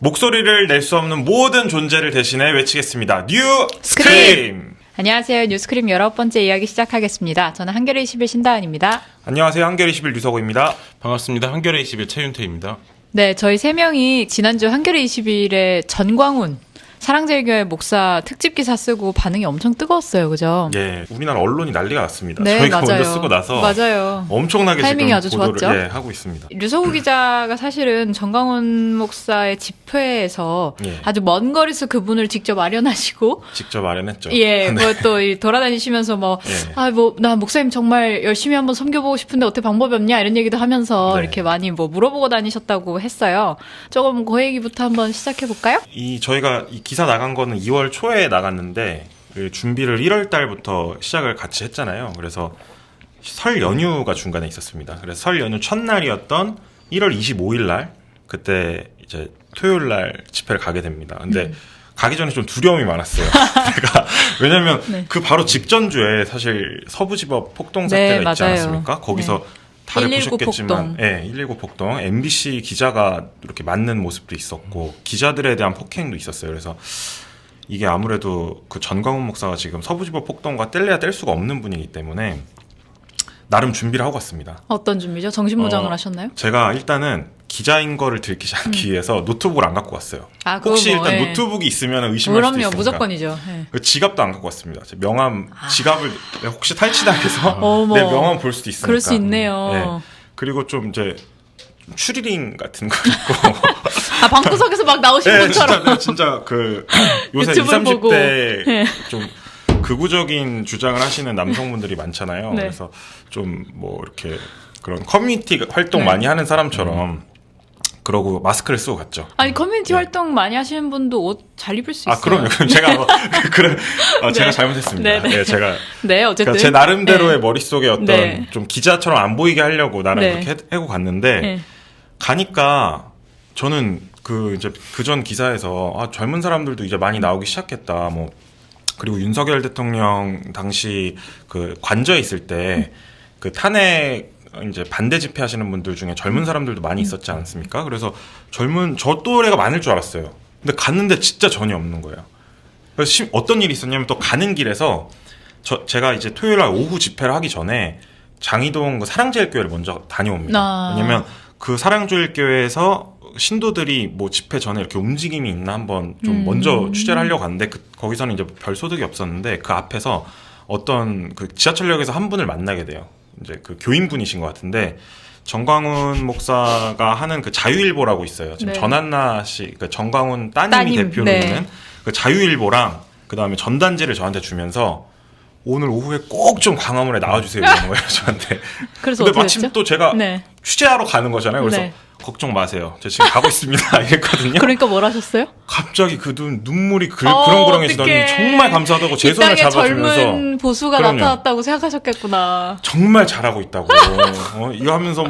목소리를 낼 수 없는 모든 존재를 대신해 외치겠습니다. 뉴 스크림! 안녕하세요. 뉴스크림 19번째 이야기 시작하겠습니다. 저는 한겨레 21 신다은입니다. 안녕하세요. 한겨레 21 류서구입니다. 반갑습니다. 한겨레 21 최윤태입니다. 네, 저희 세 명이 지난주 한겨레 21에 전광훈 사랑제일교회 목사 특집 기사 쓰고 반응이 엄청 뜨거웠어요. 그죠? 예, 우리나라 언론이 난리가 났습니다. 네, 저희가 맞아요. 먼저 쓰고 나서 맞아요. 엄청나게 타이밍이 지금 아주 보도를 좋았죠? 하고 있습니다. 류서구 기자가 사실은 전광훈 목사의 집회에서 아주 먼 거리에서 그분을 직접 마련하시고 직접 마련했죠. 예, 네. 또 돌아다니시면서 나 목사님 정말 열심히 한번 섬겨보고 싶은데 어떻게 방법이 없냐 이런 얘기도 하면서 네. 이렇게 많이 물어보고 다니셨다고 했어요. 조금 그 얘기부터 한번 시작해 볼까요? 저희가 이 기사 나간 거는 2월 초에 나갔는데 그 준비를 1월 달부터 시작을 같이 했잖아요. 그래서 설 연휴가 중간에 있었습니다. 그래서 설 연휴 첫날이었던 1월 25일 날 그때 이제 토요일 날 집회를 가게 됩니다. 근데 가기 전에 좀 두려움이 많았어요. 왜냐면 그 바로 직전 주에 사실 서부지법 폭동 사태가 있지 맞아요. 않았습니까? 거기서 다들 119 보셨겠지만, 폭동. 119 폭동, MBC 기자가 이렇게 맞는 모습도 있었고, 기자들에 대한 폭행도 있었어요. 그래서 이게 아무래도 그 전광훈 목사가 지금 서부지법 폭동과 뗄래야 뗄 수가 없는 분이기 때문에 나름 준비를 하고 갔습니다. 어떤 준비죠? 정신무장을 하셨나요? 제가 일단은 기자인 거를 들키지 않기 위해서 노트북을 안 갖고 왔어요. 혹시 일단 노트북이 있으면 의심할 수도 있으니까. 그럼요, 무조건이죠. 지갑도 안 갖고 왔습니다. 제 명함, 지갑을 혹시 탈취당해서 내 명함 볼 수도 있으니까. 그럴 수 있네요. 그리고 좀 이제 추리링 같은 거 있고. 방구석에서 막 나오신 분처럼. 진짜 요새 20, 30대 좀 극우적인 주장을 하시는 남성분들이 많잖아요. 그래서 좀 이렇게 그런 커뮤니티 활동 많이 하는 사람처럼 그러고 마스크를 쓰고 갔죠. 아니 커뮤니티 활동 많이 하시는 분도 옷 잘 입을 수 있어요. 그럼요. 그럼 제가 제가 잘못했습니다. 제가 어쨌든 그러니까 제 나름대로의 머릿속에 어떤 좀 기자처럼 안 보이게 하려고 나름 그렇게 하고 갔는데 가니까 저는 이제 그전 기사에서 젊은 사람들도 이제 많이 나오기 시작했다. 그리고 윤석열 대통령 당시 관저에 있을 때 탄핵 이제 반대 집회 하시는 분들 중에 젊은 사람들도 많이 있었지 않습니까? 그래서 저 또래가 많을 줄 알았어요. 근데 갔는데 진짜 전혀 없는 거예요. 그래서 어떤 일이 있었냐면 또 가는 길에서 제가 이제 토요일 날 오후 집회를 하기 전에 장이동 사랑제일교회를 먼저 다녀옵니다. 왜냐면 그 사랑제일교회에서 신도들이 집회 전에 이렇게 움직임이 있나 한번 좀 먼저 취재를 하려고 갔는데 거기서는 이제 별 소득이 없었는데 그 앞에서 어떤 지하철역에서 한 분을 만나게 돼요. 이제 교인분이신 것 같은데 전광훈 목사가 하는 자유일보라고 있어요. 지금 전한나 씨, 전광훈 따님이 대표로 있는 자유일보랑 그 다음에 전단지를 저한테 주면서 오늘 오후에 꼭 좀 광화문에 나와주세요 이러는 거예요 저한테. 그래서 근데 마침 또 제가 취재하러 가는 거잖아요. 그래서 걱정 마세요. 저 지금 가고 있습니다. 이랬거든요. 그러니까 뭘 하셨어요? 갑자기 눈물이 그렁그렁해지더니 정말 감사하다고 제 손을 잡아주면서 젊은 보수가 나타났다고 생각하셨겠구나. 정말 잘하고 있다고. 이거 하면서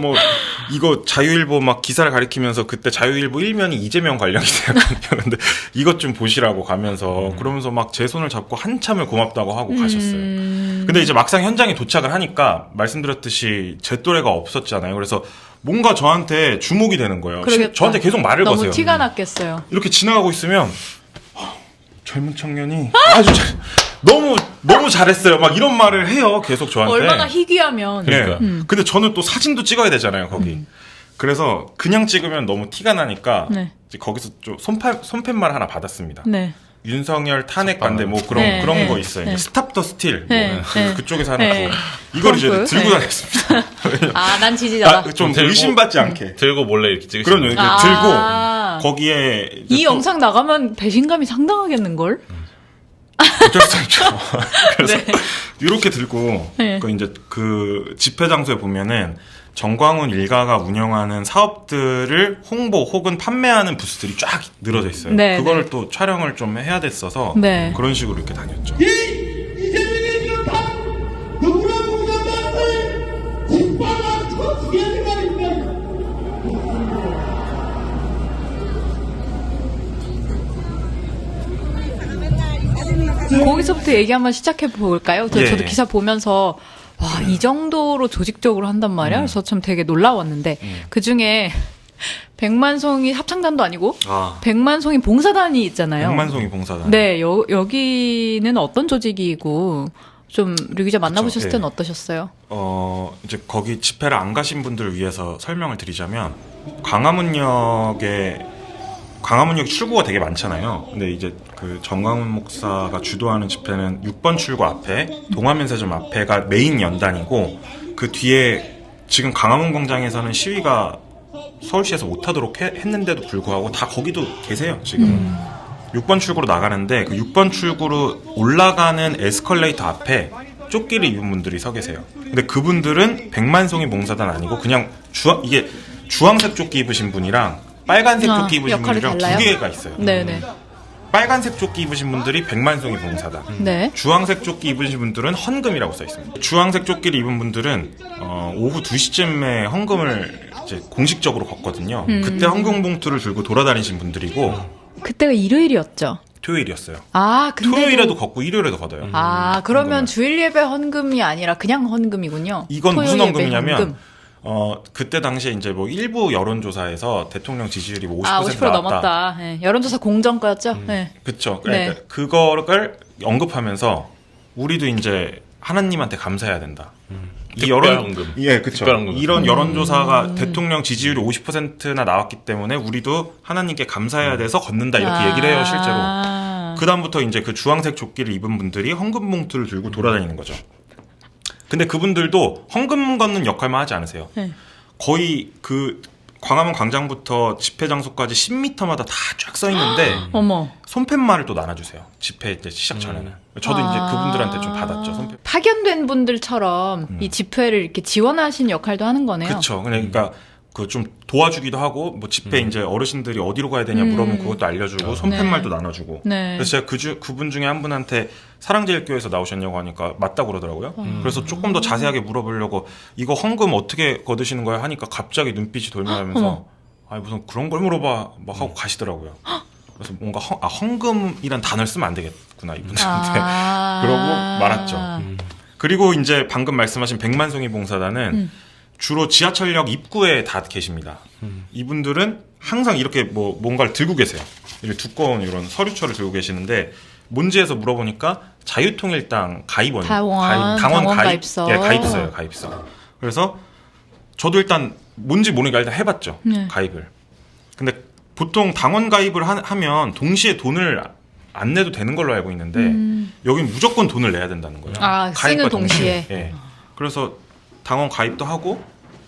이거 자유일보 기사를 가리키면서 그때 자유일보 1면이 이재명 관련 기사였거든요. 근데 이것 좀 보시라고 가면서 그러면서 제 손을 잡고 한참을 고맙다고 하고 가셨어요. 근데 이제 막상 현장에 도착을 하니까 말씀드렸듯이 제 또래가 없었잖아요. 그래서 뭔가 저한테 주목이 되는 거예요. 그러겠다. 저한테 계속 말을 거세요. 너무 티가 났겠어요. 이렇게 지나가고 있으면 젊은 청년이 아주 너무 잘했어요. 이런 말을 해요. 계속 저한테. 얼마나 희귀하면. 그러니까. 근데 저는 또 사진도 찍어야 되잖아요. 거기. 그래서 그냥 찍으면 너무 티가 나니까 이제 거기서 좀 손팻말 하나 받았습니다. 윤석열 탄핵 반대 그런 거 있어요. 스탑 더 스틸 그쪽에서 하나 이걸 이제 들고 다녔습니다. 난 지지자다. 좀 의심받지 않게 들고 몰래 이렇게 찍으시는 그럼요. 들고 거기에 이 영상 나가면 배신감이 상당하겠는걸? 어쩔 수 없죠. 그래서 이렇게 들고 이제 집회 장소에 보면은 전광훈 일가가 운영하는 사업들을 홍보 혹은 판매하는 부스들이 쫙 늘어져 있어요. 그거를 또 촬영을 좀 해야 됐어서 그런 식으로 이렇게 다녔죠. 이재명의 비롯한 누구나 공감하는 국방한 초수계를 말입니다. 거기서부터 얘기 한번 시작해 볼까요? 저도 기사 보면서 이 정도로 조직적으로 한단 말이야. 그래서 참 되게 놀라웠는데 그 중에 백만송이 합창단도 아니고 아, 백만송이 봉사단이 있잖아요. 백만송이 봉사단. 네, 여기는 어떤 조직이고 좀 류 기자 만나보셨을 그쵸, 때는 예. 어떠셨어요? 이제 거기 집회를 안 가신 분들을 위해서 설명을 드리자면 광화문역 출구가 되게 많잖아요. 근데 이제 그 정광훈 목사가 주도하는 집회는 6번 출구 앞에 동화면세점 앞에가 메인 연단이고 그 뒤에 지금 강화문 광장에서는 시위가 서울시에서 못하도록 했는데도 불구하고 다 거기도 계세요 지금. 6번 출구로 나가는데 그 6번 출구로 올라가는 에스컬레이터 앞에 조끼를 입은 분들이 서 계세요. 근데 그분들은 백만송이 봉사단 아니고 그냥 이게 주황색 조끼 입으신 분이랑 빨간색 조끼 입으신 역할이 분이랑 달라요? 두 개가 있어요. 네네. 빨간색 조끼 입으신 분들이 백만송이 봉사단. 네. 주황색 조끼 입으신 분들은 헌금이라고 써 있습니다. 주황색 조끼를 입은 분들은 오후 2시쯤에 헌금을 이제 공식적으로 걷거든요. 그때 헌금 봉투를 들고 돌아다니신 분들이고 그때가 일요일이었죠. 토요일이었어요. 아, 근데 토요일에도 걷고 일요일에도 걷어요. 아, 그러면 헌금을. 주일 예배 헌금이 아니라 그냥 헌금이군요. 이건 토요 무슨 예배 헌금이냐면 헌금. 그때 당시에 이제 뭐 일부 여론조사에서 대통령 지지율이 뭐 50% 아, 50% 나왔다. 넘었다. 네. 여론조사 공정 거였죠? 네. 그쵸. 네. 그러니까 그거를 언급하면서 우리도 이제 하나님한테 감사해야 된다. 이 특별 헌금. 예, 그쵸. 특별 헌금. 이런 여론조사가 대통령 지지율이 50%나 나왔기 때문에 우리도 하나님께 감사해야 돼서 걷는다 이렇게 얘기를 해요, 실제로. 그 다음부터 이제 그 주황색 조끼를 입은 분들이 헌금 봉투를 들고 돌아다니는 거죠. 근데 그분들도 헌금 걷는 역할만 하지 않으세요. 네. 거의 그 광화문 광장부터 집회 장소까지 10m마다 다 쫙 써 있는데 어머. 손팻말을 또 나눠주세요. 집회 이제 시작 전에는. 저도 이제 그분들한테 좀 받았죠. 손팻. 파견된 분들처럼 이 집회를 이렇게 지원하신 역할도 하는 거네요. 그렇죠. 그러니까 그 좀 도와주기도 하고 뭐 집회 이제 어르신들이 어디로 가야 되냐 물어보면 그것도 알려주고 손팻말도 나눠주고. 네. 그래서 제가 그분 중에 한 분한테 사랑제일교회에서 나오셨냐고 하니까 맞다고 그러더라고요. 그래서 조금 더 자세하게 물어보려고 이거 헌금 어떻게 거두시는 거야 하니까 갑자기 눈빛이 돌면하면서 아니 무슨 그런 걸 물어봐 막 하고 가시더라고요. 그래서 뭔가 헌금이란 단어를 쓰면 안 되겠구나 이분들한테 그러고 말았죠. 그리고 이제 방금 말씀하신 백만송이 봉사단은 주로 지하철역 입구에 다 계십니다. 이분들은 항상 이렇게 뭐 뭔가를 들고 계세요. 이렇게 두꺼운 이런 서류처를 들고 계시는데 뭔지에서 물어보니까 자유통일당 가입원, 당원 가입서. 예, 가입서. 그래서 저도 일단 뭔지 모르니까 일단 해봤죠. 가입을. 근데 보통 당원 가입을 하면 동시에 돈을 안 내도 되는 걸로 알고 있는데 여긴 무조건 돈을 내야 된다는 거예요. 아, 쓰는 동시에. 예. 그래서 당원 가입도 하고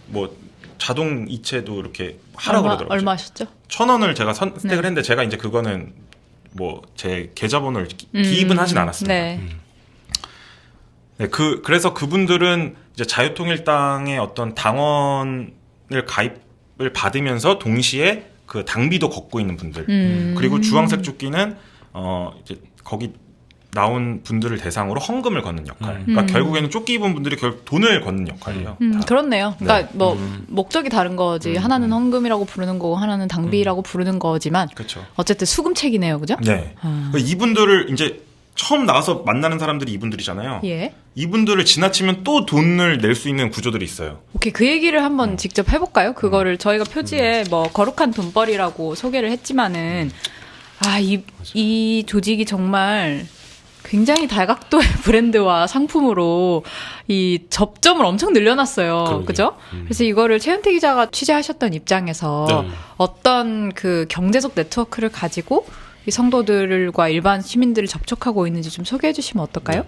뭐 자동 이체도 이렇게 하라고 그러더라고요. 얼마 하셨죠? 1,000원을 제가 선택을 했는데 제가 이제 그거는 뭐 제 계좌번호를 기입은 하진 않았습니다. 네. 네, 그래서 그분들은 이제 자유통일당의 어떤 당원을 가입을 받으면서 동시에 그 당비도 걷고 있는 분들. 그리고 주황색 조끼는 이제 거기 나온 분들을 대상으로 헌금을 걷는 역할. 그러니까 결국에는 조끼 입은 분들이 돈을 걷는 역할이에요. 그렇네요. 그러니까 뭐 목적이 다른 거지. 하나는 헌금이라고 부르는 거고 하나는 당비라고 부르는 거지만 그렇죠. 어쨌든 수금책이네요, 그죠? 네. 이분들을 이제 처음 나와서 만나는 사람들이 이분들이잖아요. 예. 이분들을 지나치면 또 돈을 낼 수 있는 구조들이 있어요. 오케이, 그 얘기를 한번 직접 해볼까요? 그거를 저희가 표지에 뭐 거룩한 돈벌이라고 소개를 했지만은 이 조직이 정말 굉장히 다각도의 브랜드와 상품으로 이 접점을 엄청 늘려놨어요. 그죠? 그래서 이거를 최은태 기자가 취재하셨던 입장에서 어떤 그 경제적 네트워크를 가지고 이 성도들과 일반 시민들을 접촉하고 있는지 좀 소개해 주시면 어떨까요?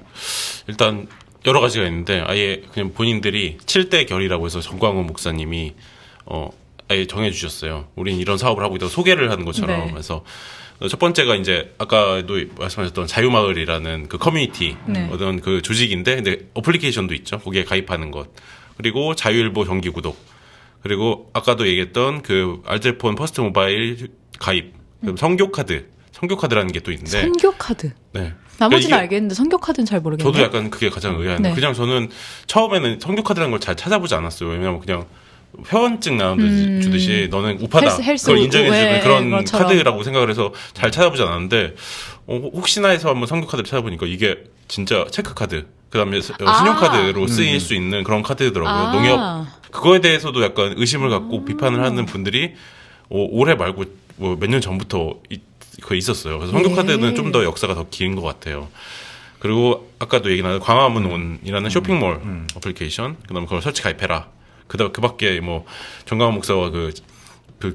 일단 여러 가지가 있는데 아예 그냥 본인들이 7대 결이라고 해서 정광훈 목사님이 아예 정해주셨어요. 우린 이런 사업을 하고 있다고 소개를 하는 것처럼. 네. 그래서 첫 번째가 이제 아까도 말씀하셨던 자유마을이라는 그 커뮤니티 어떤 그 조직인데 근데 어플리케이션도 있죠. 거기에 가입하는 것. 그리고 자유일보 정기 구독. 그리고 아까도 얘기했던 그 알뜰폰 퍼스트 모바일 가입. 그리고 성교카드라는 게 또 있는데. 성교카드. 네. 나머지는 그러니까 알겠는데 성교카드는 잘 모르겠네요. 저도 약간 그게 가장 의아한데 네. 그냥 저는 처음에는 성교카드라는 걸 잘 찾아보지 않았어요. 왜냐면 그냥 회원증 나눠 주듯이 너는 우파다. 헬스 그걸 인정해주는 그런 것처럼. 카드라고 생각을 해서 잘 찾아보지 않았는데 혹시나 해서 한번 성교카드를 찾아보니까 이게 진짜 체크카드. 그다음에 신용카드로 쓰일 수 있는 그런 카드더라고요. 농협 그거에 대해서도 약간 의심을 갖고 비판을 하는 분들이 올해 말고 뭐 몇 년 전부터 거의 있었어요. 그래서 성교카드는 좀 더 역사가 더 긴 것 같아요. 그리고 아까도 얘기 나온 광화문온이라는 쇼핑몰 어플리케이션, 그다음에 그걸 설치 가입해라. 그 밖에 뭐 정강원 목사와 그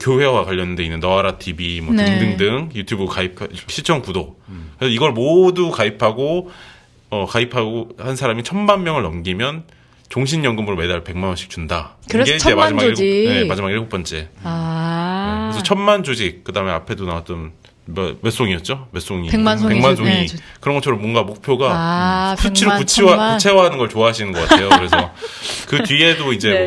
교회와 관련돼 있는 너아라 TV 뭐 등등등 유튜브 가입 시청 구독. 그래서 이걸 모두 가입하고 한 사람이 1,000만 명을 넘기면 종신연금으로 매달 100만 원씩 준다. 그래서 이게 이제 1,000만 조직. 마지막 7번째. 네, 아. 그래서 1,000만 조직, 그다음에 앞에도 나왔던 몇 송이었죠? 몇 송이? 100만 송이. 100만 송이. 네. 그런 것처럼 뭔가 목표가 수치로 100만, 구체화하는 걸 좋아하시는 것 같아요. 그래서 그 뒤에도 이제 네.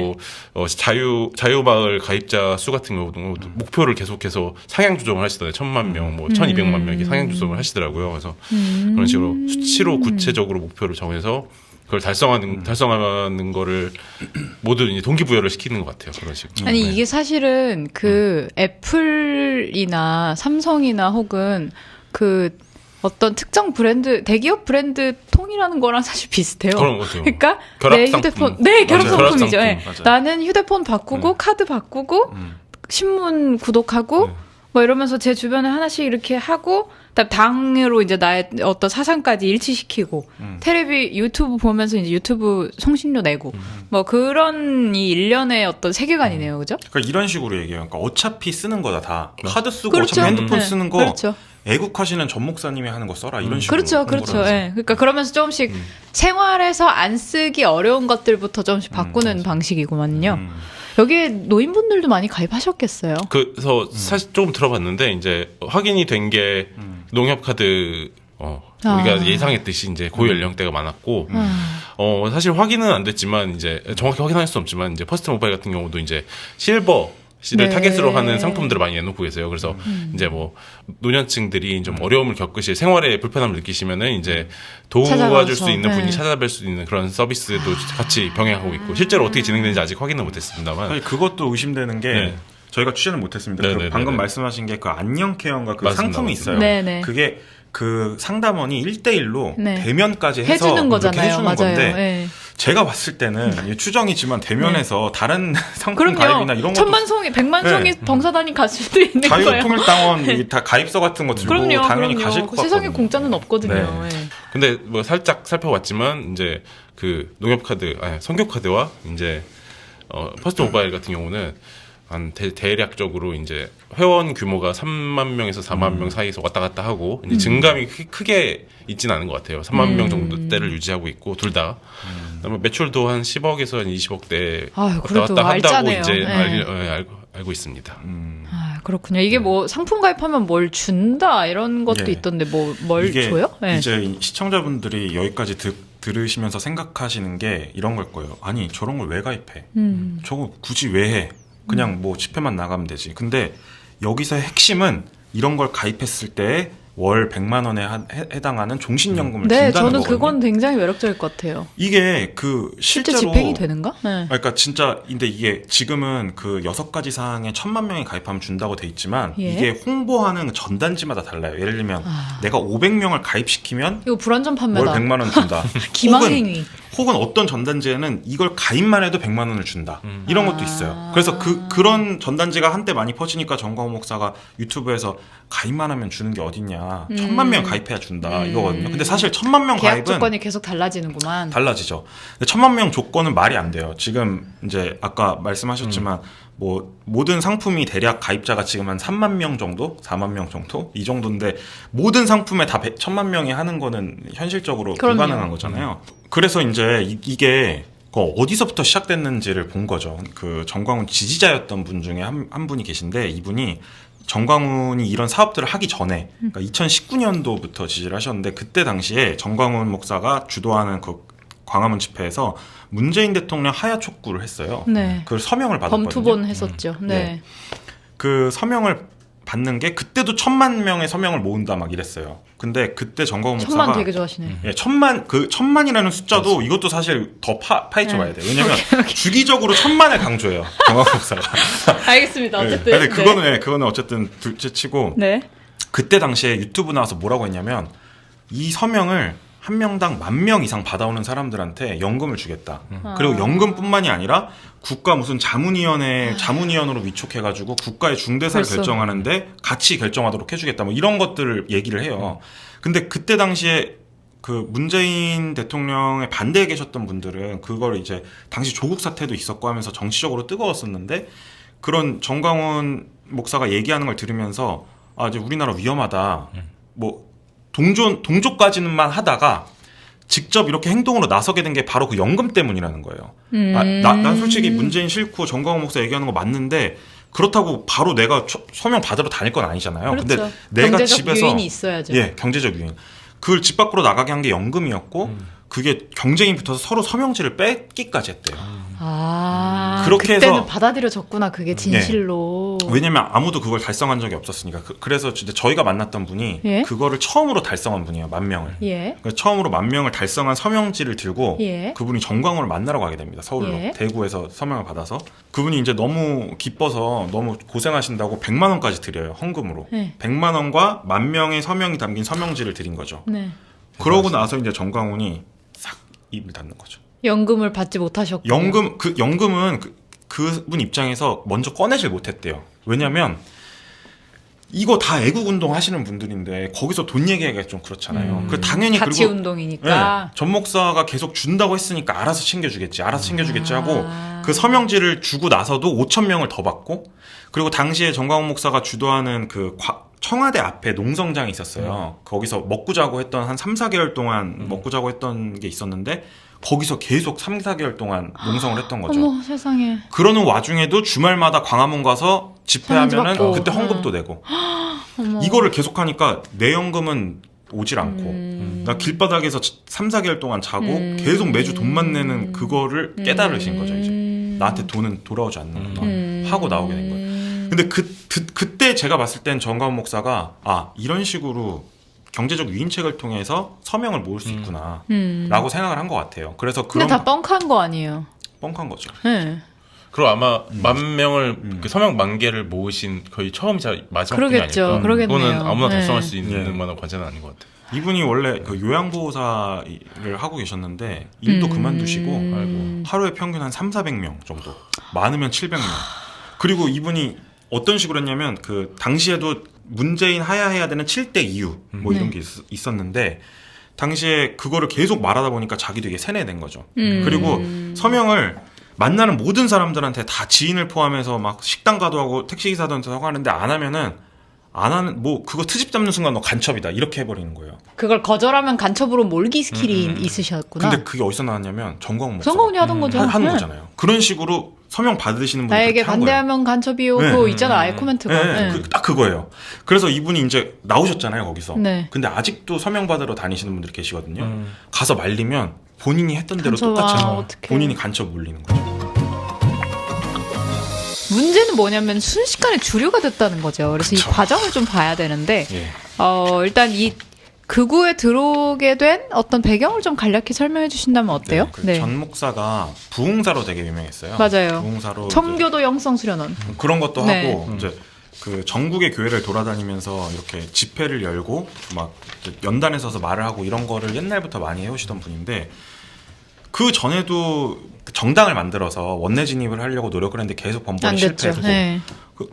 뭐 자유마을 가입자 수 같은 경우도 목표를 계속해서 상향 조정을 하시더라고요. 1,000만 명, 뭐 1,200만 명 이렇게 상향 조정을 하시더라고요. 그래서 그런 식으로 수치로 구체적으로 목표를 정해서 그걸 달성하는 거를 모두 이제 동기부여를 시키는 것 같아요. 그런 식으로. 아니 이게 사실은 그 애플이나 삼성이나 혹은 그 어떤 특정 브랜드 대기업 브랜드 통일하는 거랑 사실 비슷해요. 그런 것 같아요. 그러니까 결합 내 상품. 휴대폰, 네 결합 맞아요. 상품이죠. 결합 네. 상품. 나는 휴대폰 바꾸고 카드 바꾸고 신문 구독하고 뭐 이러면서 제 주변에 하나씩 이렇게 하고 당으로 이제 나의 어떤 사상까지 일치시키고 테레비 유튜브 보면서 이제 유튜브 송신료 내고 뭐 그런 이 일련의 어떤 세계관이네요, 그죠? 그러니까 이런 식으로 얘기해요. 그러니까 어차피 쓰는 거다 다. 카드 쓰고 그렇죠. 어차피 핸드폰 네. 쓰는 거 그렇죠. 애국하시는 전 목사님이 하는 거 써라 이런 식으로. 그렇죠, 하는 그렇죠. 거라서. 예. 그러니까 그러면서 조금씩 생활에서 안 쓰기 어려운 것들부터 조금씩 바꾸는 방식이구만요. 여기에 노인분들도 많이 가입하셨겠어요. 그래서 사실 조금 들어봤는데 이제 확인이 된 게 농협카드 우리가 예상했듯이 이제 고연령대가 많았고 사실 확인은 안 됐지만 이제 정확히 확인할 수 없지만 이제 퍼스트 모바일 같은 경우도 이제 실버 를 네. 타겟으로 하는 상품들을 많이 내놓고 계세요. 그래서 이제 뭐 노년층들이 좀 어려움을 겪으실 생활에 불편함을 느끼시면은 이제 도와줄 찾아가서, 수 있는 분이 네. 찾아뵐 수 있는 그런 서비스도 같이 병행하고 있고 실제로 어떻게 진행되는지 아직 확인은 못했습니다만 사실 그것도 의심되는 게 네. 저희가 취재는 못했습니다. 네네네네. 방금 말씀하신 게 그 안녕케어인가 그 맞습니다, 상품이 맞습니다. 있어요. 네네. 그게 그 상담원이 1대1로 네. 대면까지 해서 해주는 그렇게 거잖아요. 해주는 맞아요. 건데 예. 제가 봤을 때는 추정이지만 대면에서 다른 상품 그럼요. 가입이나 이런 것도 1,000만 송이, 100만 네. 송이 병사단이 갈 수도 있는 거예요. 자유통일당원 다 가입서 같은 거 들고 그럼요, 당연히 그럼요. 가실 것 같거든요. 세상에 공짜는 없거든요. 네. 예. 근데 뭐 살짝 살펴봤지만 이제 그 농협카드, 성교카드와 이제 퍼스트 모바일 같은 경우는 한 대략적으로 이제 회원 규모가 3만 명에서 4만 명 사이에서 왔다 갔다 하고 이제 증감이 크게 있지는 않은 것 같아요. 3만 명 정도대를 유지하고 있고 둘 다. 그다음에 매출도 한 10억에서 한 20억대 아유, 왔다 그래도 갔다 한다고 알짜네요. 이제 네. 알고 있습니다. 아, 그렇군요. 이게 뭐 상품 가입하면 뭘 준다 이런 것도 예. 있던데 뭘 이게 줘요? 예. 이제 이 시청자분들이 여기까지 들으시면서 생각하시는 게 이런 걸 거예요. 아니 저런 걸 왜 가입해? 저거 굳이 왜 해? 그냥 뭐 집회만 나가면 되지. 근데 여기서의 핵심은 이런 걸 가입했을 때 월 100만 원에 해당하는 종신연금을 네, 준다는 저는 거거든요. 그건 굉장히 매력적일 것 같아요. 이게 그 실제 실제로 집행이 되는가? 네. 그러니까 진짜 근데 이게 지금은 그 6가지 사항에 1,000만 명이 가입하면 준다고 돼 있지만 예. 이게 홍보하는 전단지마다 달라요. 예를 들면 내가 500명을 가입시키면 이거 불안전 월 판매다. 100만 원 준다. 기망행위. 혹은 어떤 전단지에는 이걸 가입만 해도 100만 원을 준다. 이런 것도 있어요. 그래서 그런 전단지가 한때 많이 퍼지니까 정광훈 목사가 유튜브에서 가입만 하면 주는 게 어딨냐. 1,000만 명 가입해야 준다. 이거거든요. 근데 사실 1,000만 명 계약 가입은 조건이 계속 달라지는구만. 달라지죠. 근데 1,000만 명 조건은 말이 안 돼요. 지금 이제 아까 말씀하셨지만 뭐 모든 상품이 대략 가입자가 지금 한 3만 명 정도, 4만 명 정도 이 정도인데 모든 상품에 다 1,000만 명이 하는 거는 현실적으로 그럼요. 불가능한 거잖아요. 그래서 이제 이게 어디서부터 시작됐는지를 본 거죠. 그 정광훈 지지자였던 분 중에 한 분이 계신데 이분이 정광훈이 이런 사업들을 하기 전에 그러니까 2019년도부터 지지를 하셨는데 그때 당시에 정광훈 목사가 주도하는 그 광화문 집회에서 문재인 대통령 하야 촉구를 했어요. 네. 그 서명을 받았거든요. 범투본 했었죠. 네. 네. 그 서명을 받는 게 그때도 1,000만 명의 서명을 모은다 막 이랬어요. 근데 그때 정광훈 목사가 1,000만 되게 좋아하시네. 예, 1,000만이라는 숫자도 이것도 사실 더 파헤쳐 봐야 돼요. 왜냐면 주기적으로 1,000만을 강조해요. 정광훈 목사가. 알겠습니다. 어쨌든. 근데 그거는 어쨌든 둘째치고 네. 그때 당시에 유튜브 나와서 뭐라고 했냐면 이 서명을 한 명당 10,000명 이상 받아오는 사람들한테 연금을 주겠다. 그리고 연금뿐만이 아니라 국가 무슨 자문위원으로 위촉해가지고 국가의 중대사를 벌써. 결정하는데 같이 결정하도록 해주겠다. 뭐 이런 것들을 얘기를 해요. 근데 그때 당시에 그 문재인 대통령에 반대해 계셨던 분들은 그걸 이제 당시 조국 사태도 있었고 하면서 정치적으로 뜨거웠었는데 그런 정광훈 목사가 얘기하는 걸 들으면서 아, 이제 우리나라 위험하다. 뭐 동조까지는만 하다가 직접 이렇게 행동으로 나서게 된 게 바로 그 연금 때문이라는 거예요. 난 솔직히 문재인 싫고 정광훈 목사 얘기하는 거 맞는데 그렇다고 바로 내가 서명 받으러 다닐 건 아니잖아요. 그렇죠. 근데 내가 경제적 집에서 유인이 있어야죠. 예, 경제적 유인. 그걸 집 밖으로 나가게 한 게 연금이었고 그게 경쟁이 붙어서 서로 서명지를 뺏기까지 했대요. 그렇게 그때는 해서 받아들여졌구나. 그게 진실로. 왜냐면 아무도 그걸 달성한 적이 없었으니까. 그래서 진짜 저희가 만났던 분이 예? 그거를 처음으로 달성한 분이에요. 10,000명을. 예. 그래서 처음으로 10,000명을 달성한 서명지를 들고 예. 그분이 정광훈을 만나러 가게 됩니다. 서울로. 예. 대구에서 서명을 받아서. 그분이 이제 너무 기뻐서 너무 고생하신다고 100만 원까지 드려요. 헌금으로. 예. 100만 원과 10,000명의 서명이 담긴 서명지를 드린 거죠. 네. 그러고 나서 이제 정광훈이 싹 입을 닫는 거죠. 연금을 받지 못하셨고. 연금은 그분 입장에서 먼저 꺼내질 못했대요. 왜냐면 이거 다 애국운동 하시는 분들인데 거기서 돈 얘기하기가 좀 그렇잖아요. 그 당연히 가치 그리고 운동이니까. 전 목사가 계속 준다고 했으니까 알아서 챙겨주겠지 하고 그 서명지를 주고 나서도 5,000명을 더 받고 그리고 당시에 정광훈 목사가 주도하는 그 청와대 앞에 농성장이 있었어요. 거기서 먹고 자고 했던 한 3, 4개월 동안 먹고 자고 했던 게 있었는데 거기서 계속 3, 4개월 동안 농성을 했던 거죠. 어머 세상에. 그러는 와중에도 주말마다 광화문 가서 집회하면은 받고. 그때 헌금도 내고 이거를 계속하니까 내 연금은 오질 않고 나 길바닥에서 3, 4개월 동안 자고 계속 매주 돈만 내는 그거를 깨달으신 거죠. 이제 나한테 돈은 돌아오지 않는구나 하고 나오게 된 거예요. 근데 그때 제가 봤을 땐 정광훈 목사가 아 이런 식으로 경제적 유인책을 통해서 서명을 모을 수 있구나 라고 생각을 한 것 같아요. 그래서 근데 그런 다 뻥한 거 아니에요? 뻥한 거죠. 네. 그리고 아마 10,000명을 그 서명 10,000개를 모으신 거의 처음이자 마지막 분이 그러겠죠. 아닐까. 그러겠네요. 그거는 아무나 네. 달성할 수 있는 네. 만한 관제는 아닌 것 같아요. 이분이 원래 그 요양보호사를 하고 계셨는데 일도 그만두시고 하루에 평균 한 3,400명 정도 많으면 700명 그리고 이분이 어떤 식으로 했냐면 그 당시에도 문재인 하야해야 되는 7대 이유 뭐 이런 게 있었는데 당시에 그거를 계속 말하다 보니까 자기도 이게 세뇌된 거죠. 그리고 서명을 만나는 모든 사람들한테 다 지인을 포함해서 막 식당 가도 하고 택시기사들한테 하고 하는데 안 하면은 안 하는 뭐 그거 트집 잡는 순간 너 간첩이다 이렇게 해버리는 거예요. 그걸 거절하면 간첩으로 몰기 스킬이 있으셨구나. 근데 그게 어디서 나왔냐면 정광훈 목사 정광훈이 하던 거죠. 하는 네. 거잖아요. 그런 식으로 서명 받으시는 분들 나에게 반대하면 간첩이요. 네. 그거 있잖아. 아이 코멘트가. 네, 네. 딱 그거예요. 그래서 이분이 이제 나오셨잖아요 거기서. 네. 근데 아직도 서명 받으러 다니시는 분들이 계시거든요. 가서 말리면 본인이 했던 대로 간첩아, 똑같이 어떡해. 본인이 간첩 물리는 거죠. 문제는 뭐냐면 순식간에 주류가 됐다는 거죠. 그래서 그쵸. 이 과정을 좀 봐야 되는데 예. 일단 이 극우에 들어오게 된 어떤 배경을 좀 간략히 설명해 주신다면 어때요? 전 목사가 부흥사로 되게 유명했어요. 맞아요. 부흥사로 청교도 영성 수련원. 그런 것도 네. 하고 이제 그 전국의 교회를 돌아다니면서 이렇게 집회를 열고 막 이제 연단에 서서 말을 하고 이런 거를 옛날부터 많이 해오시던 분인데 그 전에도 정당을 만들어서 원내 진입을 하려고 노력을 했는데 계속 번번이 안 됐죠. 실패했고 네.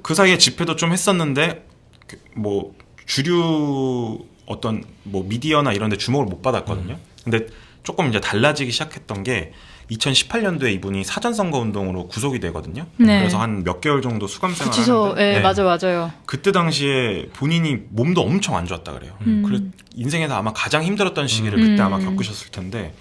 그 사이에 집회도 좀 했었는데 뭐 주류 어떤 뭐 미디어나 이런 데 주목을 못 받았거든요. 근데 조금 이제 달라지기 시작했던 게 2018년도에 이분이 사전선거 운동으로 구속이 되거든요. 네. 그래서 한 몇 개월 정도 수감 생활을 구치소. 하는데 네, 맞아요. 그때 당시에 본인이 몸도 엄청 안 좋았다 그래요. 그래 인생에서 아마 가장 힘들었던 시기를 그때 아마 겪으셨을 텐데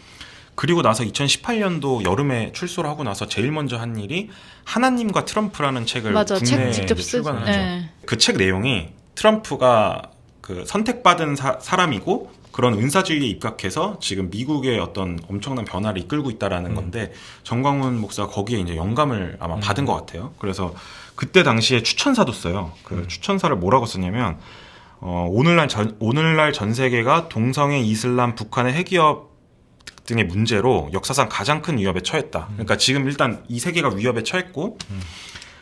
그리고 나서 2018년도 여름에 출소를 하고 나서 제일 먼저 한 일이 하나님과 트럼프라는 책을 맞아. 국내에 책 직접 이제 출간을 하죠. 네. 그 책 내용이 트럼프가 그 선택받은 사람이고 그런 은사주의에 입각해서 지금 미국의 어떤 엄청난 변화를 이끌고 있다라는 건데 정광훈 목사가 거기에 이제 영감을 아마 받은 것 같아요. 그래서 그때 당시에 추천사도 써요. 그 추천사를 뭐라고 썼냐면 오늘날 전 세계가 동성애, 이슬람, 북한의 핵기업 등의 문제로 역사상 가장 큰 위협에 처했다. 그러니까 지금 일단 이 세계가 위협에 처했고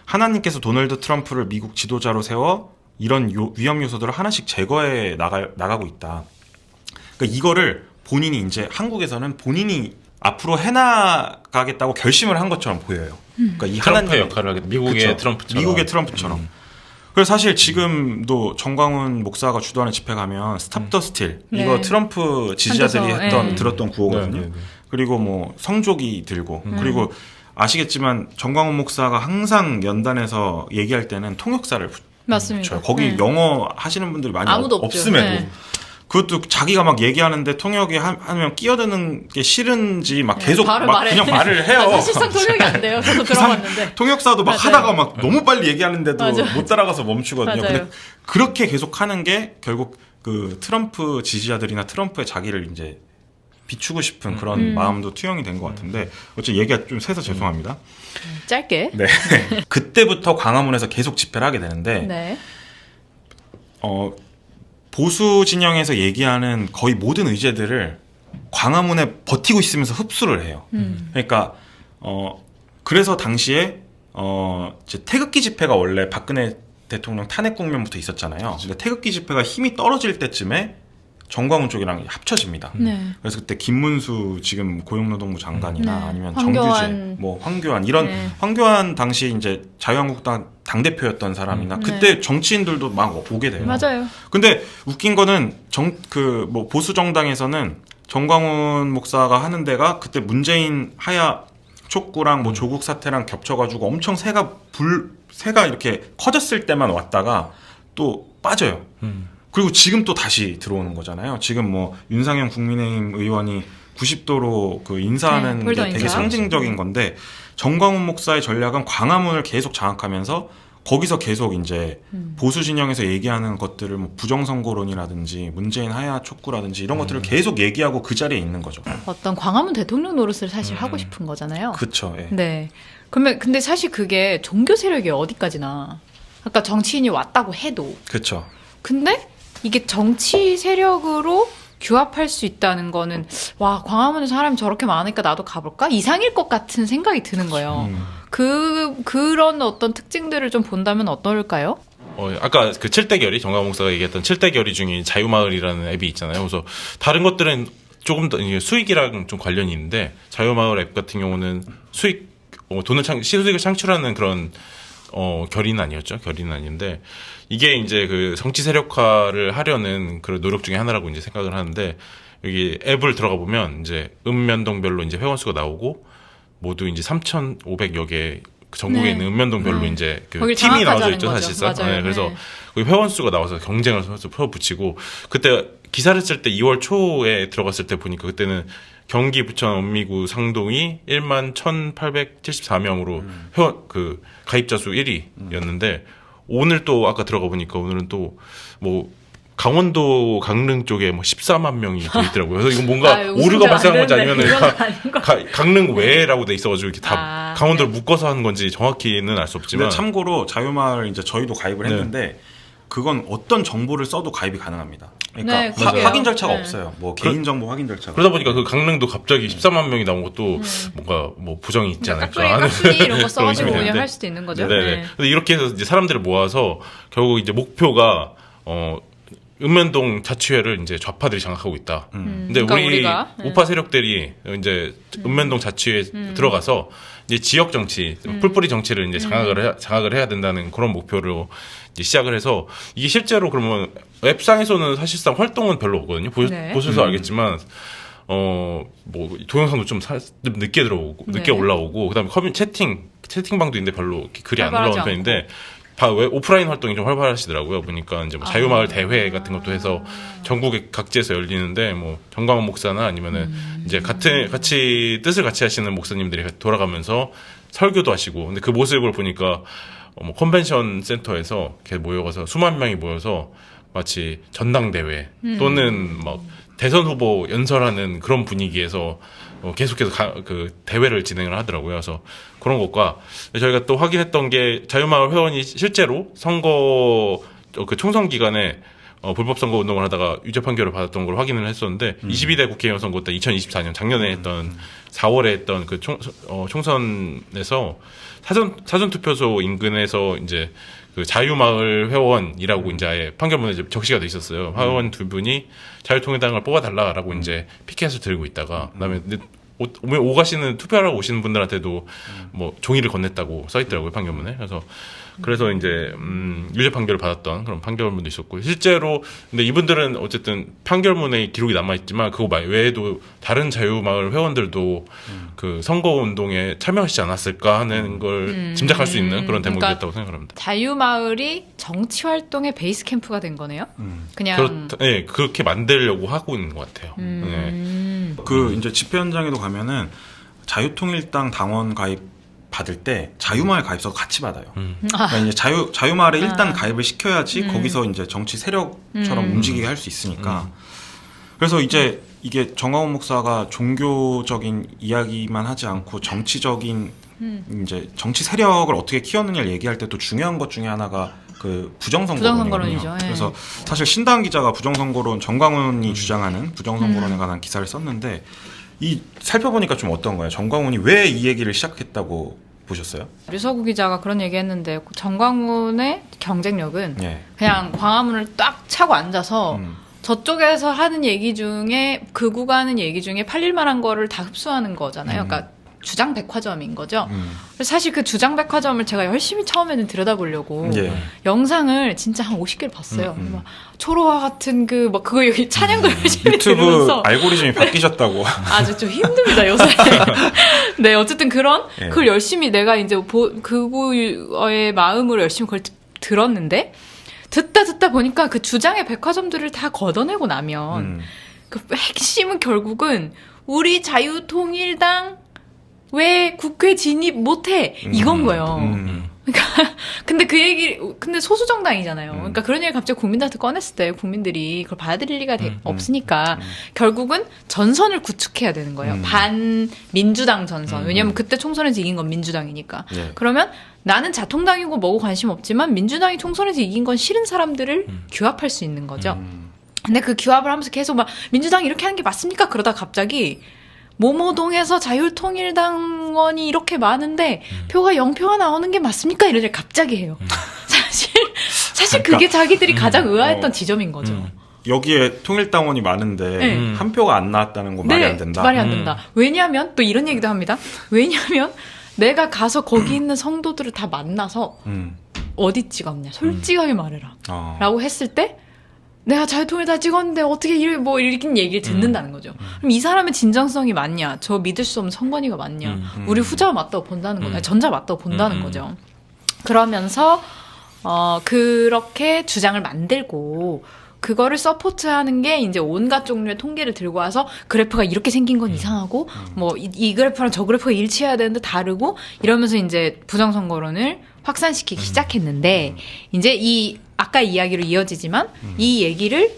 하나님께서 도널드 트럼프를 미국 지도자로 세워 이런 위험 요소들을 하나씩 제거해 나가고 있다. 그러니까 이거를 본인이 이제 한국에서는 본인이 앞으로 해나가겠다고 결심을 한 것처럼 보여요. 그러니까 이 트럼프의 역할을 하겠다. 미국의 그쵸. 트럼프처럼. 미국의 트럼프처럼. 그래서 사실 지금도 정광훈 목사가 주도하는 집회 가면 스탑 더 스틸 이거 트럼프 지지자들이 한테서, 들었던 구호거든요. 그리고 뭐 성조기 들고 그리고 아시겠지만 정광훈 목사가 항상 연단에서 얘기할 때는 통역사를 맞습니다. 붙여요. 거기 영어 하시는 분들이 많이 아무도 없죠. 없음에도 그것도 자기가 막 얘기하는데 통역이 하면 끼어드는 게 싫은지 막 계속 바로 막 말해. 그냥 말을 해요. 사실상 통역이 안 돼요. 저도 들어봤는데. 통역사도 막 맞아요. 하다가 막 너무 빨리 얘기하는데도 맞아요. 못 따라가서 멈추거든요. 맞아요. 근데 그렇게 계속 하는 게 결국 그 트럼프 지지자들이나 트럼프의 자기를 이제 비추고 싶은 그런 마음도 투영이 된 것 같은데 어째 얘기가 좀 새서 죄송합니다. 짧게. 네. 그때부터 광화문에서 계속 집회를 하게 되는데 네. 보수 진영에서 얘기하는 거의 모든 의제들을 광화문에 버티고 있으면서 흡수를 해요. 그러니까 그래서 당시에 이제 태극기 집회가 원래 박근혜 대통령 탄핵 국면부터 있었잖아요. 근데 태극기 집회가 힘이 떨어질 때쯤에 정광훈 쪽이랑 합쳐집니다. 그래서 그때 김문수 지금 고용노동부 장관이나 아니면 황교안. 정규재, 뭐 황교안 이런 황교안 당시 이제 자유한국당 당 대표였던 사람이나 그때 정치인들도 막 오게 돼요. 맞아요. 근데 웃긴 거는 뭐 보수 정당에서는 정광훈 목사가 하는 데가 그때 문재인 하야 촉구랑 뭐 조국 사태랑 겹쳐가지고 엄청 새가 이렇게 커졌을 때만 왔다가 또 빠져요. 그리고 지금 또 다시 들어오는 거잖아요. 지금 뭐 윤상현 국민의힘 의원이 90도로 그 인사하는 게 되게 인사. 상징적인 건데 정광훈 목사의 전략은 광화문을 계속 장악하면서 거기서 계속 이제 보수 진영에서 얘기하는 것들을 뭐 부정선거론이라든지 문재인 하야 촉구라든지 이런 것들을 계속 얘기하고 그 자리에 있는 거죠. 어떤 광화문 대통령 노릇을 사실 하고 싶은 거잖아요. 그렇죠. 예. 네. 그러면 근데 사실 그게 종교 세력이 어디까지나 아까 정치인이 왔다고 해도 그렇죠. 근데 이게 정치 세력으로 규합할 수 있다는 거는 와 광화문에 사람이 저렇게 많으니까 나도 가볼까 이상일 것 같은 생각이 드는 거예요. 그런 어떤 특징들을 좀 본다면 어떨까요? 아까 그 7대 결의 정광훈 목사가 얘기했던 7대 결의 중에 자유마을이라는 앱이 있잖아요. 그래서 다른 것들은 조금 더 수익이랑 좀 관련이 있는데 자유마을 앱 같은 경우는 시수익을 창출하는 그런 결의는 아니었죠. 결의는 아닌데 이게 이제 그 정치 세력화를 하려는 그런 노력 중에 하나라고 이제 생각을 하는데 여기 앱을 들어가 보면 이제 읍면동별로 이제 회원 수가 나오고 모두 이제 3,500여 개 전국에 있는 읍면동별로 이제 그 팀이 나눠져 있죠, 사실상. 네, 그래서 거기 회원 수가 나와서 경쟁을 붙이고 그때 기사를 쓸 때 2월 초에 들어갔을 때 보니까 그때는 경기 부천 원미구 상동이 11,874명으로 회원 그 가입자 수 1위였는데 오늘 또 아까 들어가 보니까 오늘은 또 뭐 강원도 강릉 쪽에 뭐 14만 명이 돼 있더라고요. 그래서 이건 뭔가 오류가 발생한 건지 아니면은 강릉 외라고 돼 있어가지고 이렇게 다 강원도를 묶어서 하는 건지 정확히는 알 수 없지만. 근데 참고로 자유마을 이제 저희도 가입을 했는데 그건 어떤 정보를 써도 가입이 가능합니다. 그러니까 확인 절차가 없어요. 뭐 개인 정보 확인 절차가. 그러다 보니까 그 강릉도 갑자기 14만 명이 나온 것도 뭔가 뭐 부정이 있지 않을까. 깍두기 이런 거 써가지고 운영할 수도 있는 거죠. 네. 근데 이렇게 해서 이제 사람들을 모아서 결국 이제 목표가 읍면동 자치회를 이제 좌파들이 장악하고 있다. 근데 그러니까 우리 우리가, 우파 세력들이 이제 읍면동 자치회에 들어가서 이제 지역 정치, 뿔뿔이 정치를 이제 장악을 해야 된다는 그런 목표로 이제 시작을 해서 이게 실제로 그러면 앱상에서는 사실상 활동은 별로 없거든요. 보셔서 알겠지만 뭐 동영상도 좀 늦게 들어오고 늦게 올라오고 그다음에 채팅방도 있는데 별로 이렇게 글이 안 올라오는 편인데. 오프라인 활동이 좀 활발하시더라고요. 보니까 이제 뭐 자유마을 대회 같은 것도 해서 전국의 각지에서 열리는데 뭐 정광훈 목사나 아니면은 이제 같이 뜻을 같이 하시는 목사님들이 돌아가면서 설교도 하시고 근데 그 모습을 보니까 뭐 컨벤션 센터에서 이렇게 모여서 수만 명이 모여서 마치 전당대회 또는 막 대선 후보 연설하는 그런 분위기에서 계속해서 그 대회를 진행을 하더라고요. 그래서 그런 것과 저희가 또 확인했던 게 자유마을 회원이 실제로 선거 그 총선 기간에 불법 선거 운동을 하다가 유죄 판결을 받았던 걸 확인을 했었는데 22대 국회의원 선거 때 2024년 작년에 했던 4월에 했던 그 총선에서 사전 투표소 인근에서 이제 그 자유마을 회원이라고 이제 아예 판결문에 이제 적시가 돼 있었어요. 회원 두 분이 자유통일당을 뽑아달라라고 이제 피켓을 들고 있다가 그다음에 오가시는 투표하러 오시는 분들한테도 뭐 종이를 건넸다고 써 있더라고요 판결문에. 그래서 이제 유죄 판결을 받았던 그런 판결문도 있었고 실제로 근데 이분들은 어쨌든 판결문에 기록이 남아 있지만 그거 외에도 다른 자유마을 회원들도 그 선거 운동에 참여하시지 않았을까 하는 걸 짐작할 수 있는 그런 대목이었다고 생각합니다. 자유마을이 정치 활동의 베이스 캠프가 된 거네요. 그냥 네, 그렇게 만들려고 하고 있는 것 같아요. 네. 그 이제 집회 현장에도 가면은 자유통일당 당원 가입 받을 때 자유마을 가입서 같이 받아요. 그러니까 이제 자유마을에 일단 가입을 시켜야지 거기서 이제 정치 세력처럼 움직이게 할 수 있으니까. 그래서 이제 이게 정광훈 목사가 종교적인 이야기만 하지 않고 정치적인 이제 정치 세력을 어떻게 키웠느냐를 얘기할 때 또 중요한 것 중에 하나가 그 부정선거론이죠. 그래서 사실 신당 기자가 부정선거론 정광훈이 주장하는 부정선거론에 관한 기사를 썼는데 이 살펴보니까 좀 어떤가요? 정광훈이 왜 이 얘기를 시작했다고 보셨어요? 류서구 기자가 그런 얘기했는데 정광훈의 경쟁력은 그냥 광화문을 딱 차고 앉아서 저쪽에서 하는 얘기 중에 극우가 하는 얘기 중에 팔릴 만한 거를 다 흡수하는 거잖아요. 그러니까 주장 백화점인 거죠. 그래서 사실 그 주장 백화점을 제가 열심히 처음에는 들여다보려고 영상을 진짜 한 50개를 봤어요. 막 초로와 같은 그거 여기 찬양도 열심히 유튜브 들으면서 알고리즘이 바뀌셨다고. 아주 좀 힘듭니다 요새. 네, 어쨌든 그걸 열심히 내가 이제 그거의 마음으로 열심히 그걸 들었는데 듣다 보니까 그 주장의 백화점들을 다 걷어내고 나면 그 핵심은 결국은 우리 자유통일당 왜 국회 진입 못해 이건 거예요. 그러니까 근데 소수 정당이잖아요. 그러니까 그런 얘기 갑자기 국민들한테 꺼냈을 때 국민들이 그걸 받아들일 리가 없으니까 결국은 전선을 구축해야 되는 거예요. 반민주당 전선. 왜냐하면 그때 총선에서 이긴 건 민주당이니까. 그러면 나는 자통당이고 뭐고 관심 없지만 민주당이 총선에서 이긴 건 싫은 사람들을 규합할 수 있는 거죠. 근데 그 규합을 하면서 계속 막 민주당이 이렇게 하는 게 맞습니까? 그러다 갑자기 모모동에서 자유통일당원이 이렇게 많은데 표가 0표가 나오는 게 맞습니까? 이런 얘기를 갑자기 해요. 사실 그게 자기들이 가장 의아했던 지점인 거죠. 여기에 통일당원이 많은데 한 표가 안 나왔다는 건 말이 안 된다. 말이 안 된다. 왜냐하면 또 이런 얘기도 합니다. 왜냐하면 내가 가서 거기 있는 성도들을 다 만나서 어디 찍었냐 솔직하게 말해라 라고 했을 때 내가 자유통일당 찍었는데 어떻게 이런 얘기를 듣는다는 거죠. 그럼 이 사람의 진정성이 맞냐? 저 믿을 수 없는 선관위가 맞냐? 우리 후자가 맞다고 본다는 거냐? 전자 맞다고 본다는 거죠. 그러면서 그렇게 주장을 만들고 그거를 서포트하는 게 이제 온갖 종류의 통계를 들고 와서 그래프가 이렇게 생긴 건 이상하고 뭐 이 그래프랑 저 그래프가 일치해야 되는데 다르고 이러면서 이제 부정선거론을 확산시키기 시작했는데 이제 아까 이야기로 이어지지만 이 얘기를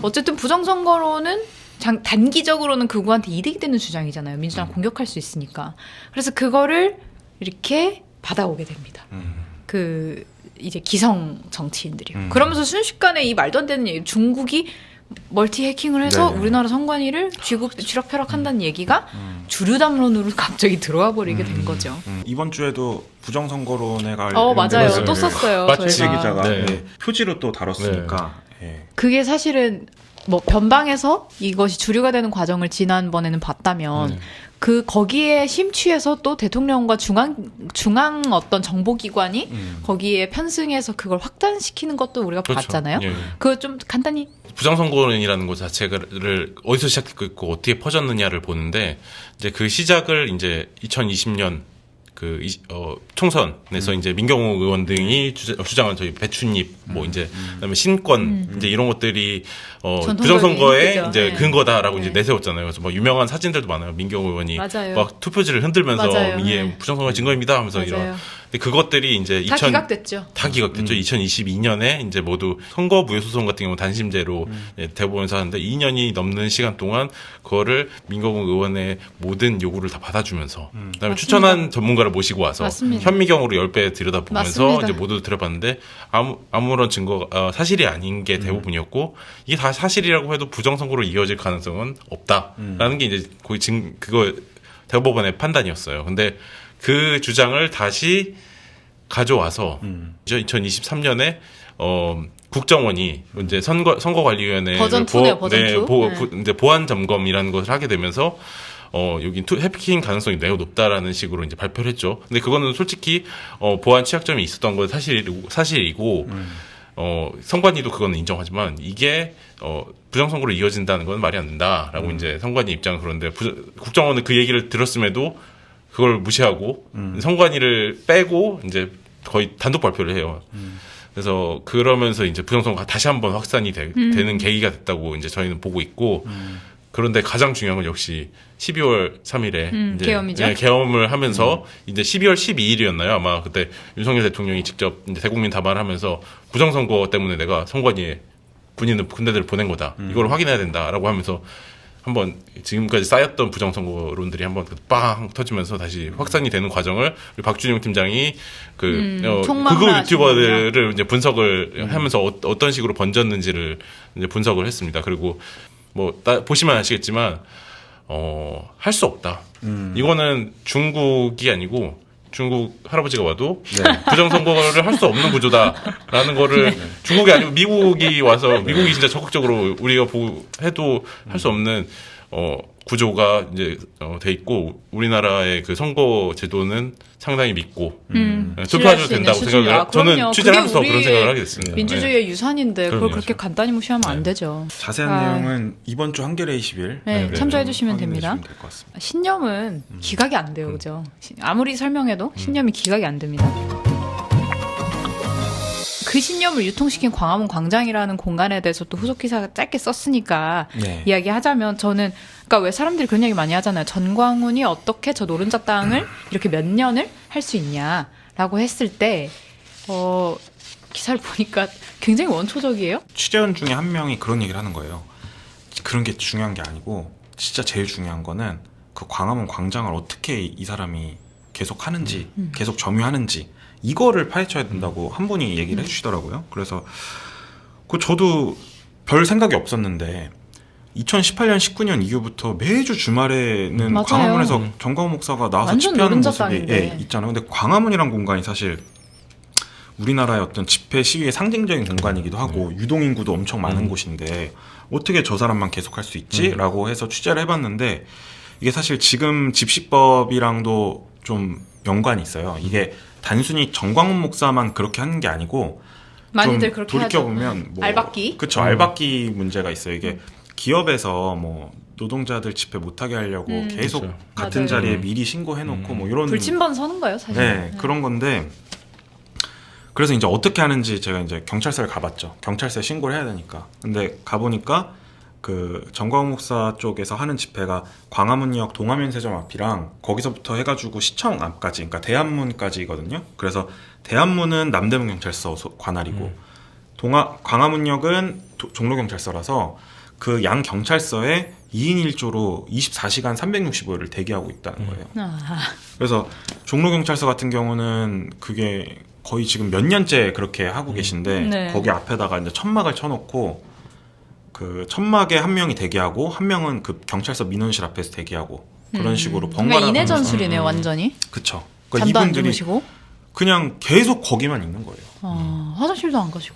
어쨌든 부정선거론은 단기적으로는 극우한테 이득이 되는 주장이잖아요. 민주당 공격할 수 있으니까. 그래서 그거를 이렇게 받아오게 됩니다. 이제 기성 정치인들이요. 그러면서 순식간에 이 말도 안 되는 얘기, 중국이 멀티 해킹을 해서 우리나라 선관위를 쥐락펴락한다는 얘기가 주류 담론으로 갑자기 들어와 버리게 된 거죠. 이번 주에도 부정선거론에 관련 맞아요. 또 썼어요. 마치 기자가 표지로 또 다뤘으니까. 그게 사실은 뭐 변방에서 이것이 주류가 되는 과정을 지난번에는 봤다면 거기에 심취해서 또 대통령과 중앙 어떤 정보기관이 거기에 편승해서 그걸 확단시키는 것도 우리가 봤잖아요. 그거 좀 간단히. 부정선거론이라는 것 자체를 어디서 시작했고 어떻게 퍼졌느냐를 보는데 이제 그 시작을 이제 2020년 총선에서 이제 민경호 의원 등이 주장한 저희 배춧잎 이제 그다음에 신권 이제 이런 것들이 부정선거의 이제 근거다라고 이제 내세웠잖아요. 그래서 뭐 유명한 사진들도 많아요. 민경호 의원이 막 투표지를 흔들면서 이게 부정선거의 증거입니다 하면서 이런 근데 그것들이 이제 다 기각됐죠. 다 기각됐죠. 2022년에 이제 모두 선거 무효소송 같은 경우 단심제로 대법원에서 하는데 2년이 넘는 시간 동안 그거를 민거봉 의원의 모든 요구를 다 받아주면서 그다음에 맞습니다. 추천한 전문가를 모시고 와서 맞습니다. 현미경으로 10배 들여다보면서 맞습니다. 이제 모두 들여봤는데 아무런 증거가 사실이 아닌 게 대부분이었고 이게 다 사실이라고 해도 부정선거로 이어질 가능성은 없다라는 게 이제 거의 그거 대법원의 판단이었어요. 근데 그 주장을 다시 가져와서 2023년에 국정원이 이제 선거관리위원회 버전 2네요, 버전 2. 이제 보안 점검이라는 것을 하게 되면서 여기 해킹 가능성이 매우 높다라는 식으로 이제 발표를 했죠. 근데 그거는 솔직히 보안 취약점이 있었던 건 사실이고 선관위도 그거는 인정하지만 이게 부정선거로 이어진다는 건 말이 안 된다라고 이제 선관위 입장은 그런데 국정원은 그 얘기를 들었음에도 그걸 무시하고 선관위를 빼고 이제 거의 단독 발표를 해요. 그래서 그러면서 이제 부정선거가 다시 한번 확산이 되는 계기가 됐다고 이제 저희는 보고 있고 그런데 가장 중요한 건 역시 12월 3일에 이제 계엄이죠. 계엄을 하면서 이제 12월 12일이었나요? 아마 그때 윤석열 대통령이 직접 이제 대국민 담화하면서 부정선거 때문에 내가 선관위에 군대들을 보낸 거다. 이걸 확인해야 된다라고 하면서 한번 지금까지 쌓였던 부정선거론들이 한번 빵 터지면서 다시 확산이 되는 과정을 우리 박준영 팀장이 극우 유튜버들을 이제 분석을 하면서 어떤 식으로 번졌는지를 이제 분석을 했습니다. 그리고 보시면 아시겠지만 할 수 없다. 이거는 중국이 아니고 중국 할아버지가 와도 부정선거를 할 수 없는 구조다라는 거를 중국이 아니고 미국이 와서 미국이 진짜 적극적으로 우리가 해도 할 수 없는 구조가 이제 돼 있고 우리나라의 그 선거 제도는 상당히 믿고 투표하셔도 된다고 생각을 저는 취재를 하면서 그런 생각을 하게 됐습니다. 민주주의의 유산인데 그걸 그럼요. 그렇게 간단히 무시하면 안 되죠. 자세한 내용은 이번 주 한겨레 20일 참조해 주시면 됩니다. 확인해 주시면 될것 같습니다. 신념은 기각이 안 돼요, 그죠? 아무리 설명해도 신념이 기각이 안 됩니다. 그 신념을 유통시킨 광화문 광장이라는 공간에 대해서 또 후속 기사가 짧게 썼으니까 이야기하자면 저는 그러니까 왜 사람들이 그런 얘기 많이 하잖아요. 전광훈이 어떻게 저 노른자 땅을 이렇게 몇 년을 할 수 있냐라고 했을 때 기사를 보니까 굉장히 원초적이에요. 취재원 중에 한 명이 그런 얘기를 하는 거예요. 그런 게 중요한 게 아니고 진짜 제일 중요한 거는 그 광화문 광장을 어떻게 이 사람이 계속 하는지 계속 점유하는지 이거를 파헤쳐야 된다고 한 분이 얘기를 해주시더라고요. 그래서 저도 별 생각이 없었는데 2018년, 19년 이후부터 매주 주말에는 맞아요. 광화문에서 정광훈 목사가 나와서 완전 집회하는 노른자 모습이 땅인데. 있잖아요. 근데 광화문이란 공간이 사실 우리나라의 어떤 집회 시위의 상징적인 공간이기도 하고 유동인구도 엄청 많은 곳인데 어떻게 저 사람만 계속할 수 있지? 라고 해서 취재를 해봤는데 이게 사실 지금 집시법이랑도 좀 연관이 있어요. 이게 단순히 정광훈 목사만 그렇게 하는 게 아니고 많이들 좀 그렇게 돌이켜보면 알박기? 그쵸, 알박기 문제가 있어요. 이게 기업에서 노동자들 집회 못하게 하려고 계속 그쵸. 같은 맞아요. 자리에 미리 신고해놓고 이런 불침번 서는 거예요, 사실. 네, 그런 건데 그래서 이제 어떻게 하는지 제가 이제 경찰서를 가봤죠. 경찰서에 신고를 해야 되니까. 근데 가보니까 그 정광훈 목사 쪽에서 하는 집회가 광화문역 동화면세점 앞이랑 거기서부터 해가지고 시청 앞까지, 그러니까 대한문까지거든요. 그래서 대한문은 남대문 경찰서 관할이고 광화문역은 종로경찰서라서 그 양 경찰서에 2인 1조로 24시간 365일을 대기하고 있다는 거예요. 그래서 종로경찰서 같은 경우는 그게 거의 지금 몇 년째 그렇게 하고 계신데 거기 앞에다가 이제 천막을 쳐놓고 그 천막에 한 명이 대기하고 한 명은 그 경찰서 민원실 앞에서 대기하고 그런 식으로 번갈아 그러니까 인해 전술이네요, 완전히. 그쵸. 잠도 안 이분들이 주무시고. 그냥 계속 거기만 있는 거예요. 화장실도 안 가시고.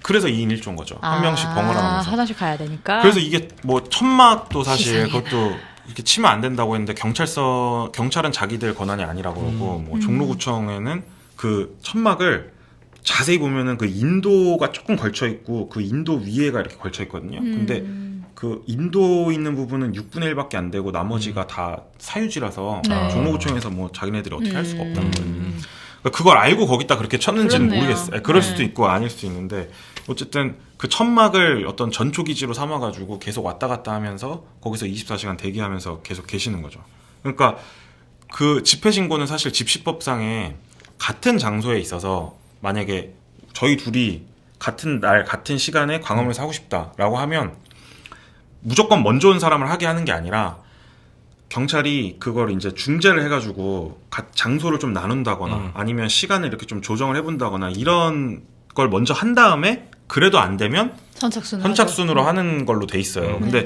그래서 2인 1조인 거죠. 한 명씩 번갈아가면서. 화장실 가야 되니까. 그래서 이게 천막도 사실 그것도 이렇게 치면 안 된다고 했는데 경찰은 자기들 권한이 아니라고 그러고 종로구청에는 그 천막을 자세히 보면은 그 인도가 조금 걸쳐 있고 그 인도 위에가 이렇게 걸쳐 있거든요. 근데 그 인도 있는 부분은 6분의 1밖에 안 되고 나머지가 다 사유지라서 종로구청에서 자기네들이 어떻게 할 수가 없다는 거예요. 그러니까 그걸 알고 거기다 그렇게 쳤는지는 그렇네요. 모르겠어요. 그럴 수도 있고 아닐 수도 있는데 어쨌든 그 천막을 어떤 전초기지로 삼아가지고 계속 왔다 갔다 하면서 거기서 24시간 대기하면서 계속 계시는 거죠. 그러니까 그 집회 신고는 사실 집시법상에 같은 장소에 있어서 만약에 저희 둘이 같은 날 같은 시간에 광화문을 사고 싶다라고 하면 무조건 먼저 온 사람을 하게 하는 게 아니라 경찰이 그걸 이제 중재를 해가지고 장소를 좀 나눈다거나 아니면 시간을 이렇게 좀 조정을 해본다거나 이런 걸 먼저 한 다음에 그래도 안 되면 선착순으로 하는 걸로 돼 있어요. 근데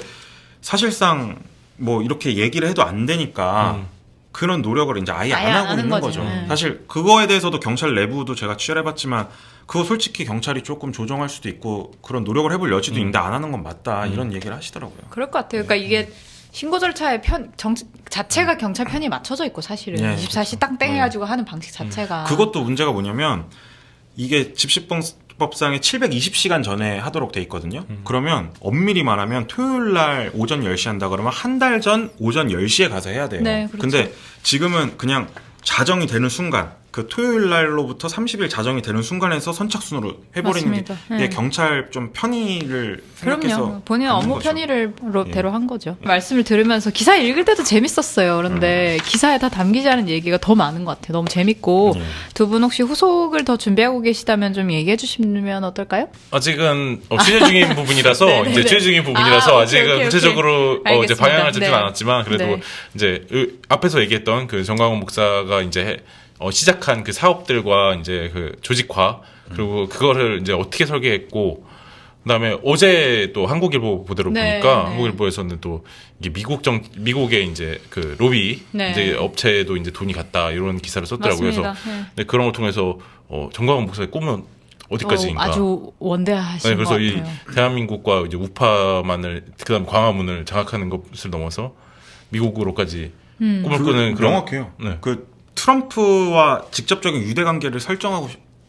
사실상 뭐 이렇게 얘기를 해도 안 되니까 그런 노력을 이제 아예 안 하고 있는 거죠. 사실 그거에 대해서도 경찰 내부도 제가 취재를 해봤지만 그거 솔직히 경찰이 조금 조정할 수도 있고 그런 노력을 해볼 여지도 있는데 안 하는 건 맞다 이런 얘기를 하시더라고요. 그럴 것 같아요. 그러니까 이게 신고 절차의 자체가 경찰 편이 맞춰져 있고 사실은 24시 땅땡 해가지고 하는 방식 자체가 그것도 문제가 뭐냐면 이게 집시법상에 720시간 전에 하도록 돼 있거든요. 그러면 엄밀히 말하면 토요일 날 오전 10시 한다 그러면 한 달 전 오전 10시에 가서 해야 돼요. 네, 그렇죠. 근데 지금은 그냥 자정이 되는 순간 그 토요일 날로부터 30일 자정이 되는 순간에서 선착순으로 해버리는 맞습니다. 게 경찰 좀 편의를 생각해서 그럼요. 본인 하는 업무 거죠. 편의를 대로 한 거죠. 말씀을 들으면서 기사 읽을 때도 재밌었어요. 그런데 기사에 다 담기지 않은 얘기가 더 많은 것 같아요. 너무 재밌고 두 분 혹시 후속을 더 준비하고 계시다면 좀 얘기해 주시면 어떨까요? 아직은 취재 중인 부분이라서 네네네. 이제 취재 중인 부분이라서 아직은 오케이. 구체적으로 이제 알겠습니다. 방향을 잡지는 네. 않았지만 그래도 네. 이제 앞에서 얘기했던 그 정광훈 목사가 이제 시작한 그 사업들과 이제 그 조직화 그리고 그거를 이제 어떻게 설계했고 그다음에 어제 또 한국일보 보도를 네, 보니까 네. 한국일보에서는 또 이게 미국의 이제 그 로비 네. 이제 업체에도 이제 돈이 갔다 이런 기사를 썼더라고요. 맞습니다. 그래서 근데 그런 걸 통해서 정광훈 목사의 꿈은 어디까지인가? 아주 원대하신 네, 그래서 것 이 같아요. 대한민국과 이제 우파만을 그다음 광화문을 장악하는 것을 넘어서 미국으로까지 꿈을 꾸는 그런 명확해요. 네. 그 트럼프와 직접적인 유대 관계를 설정하고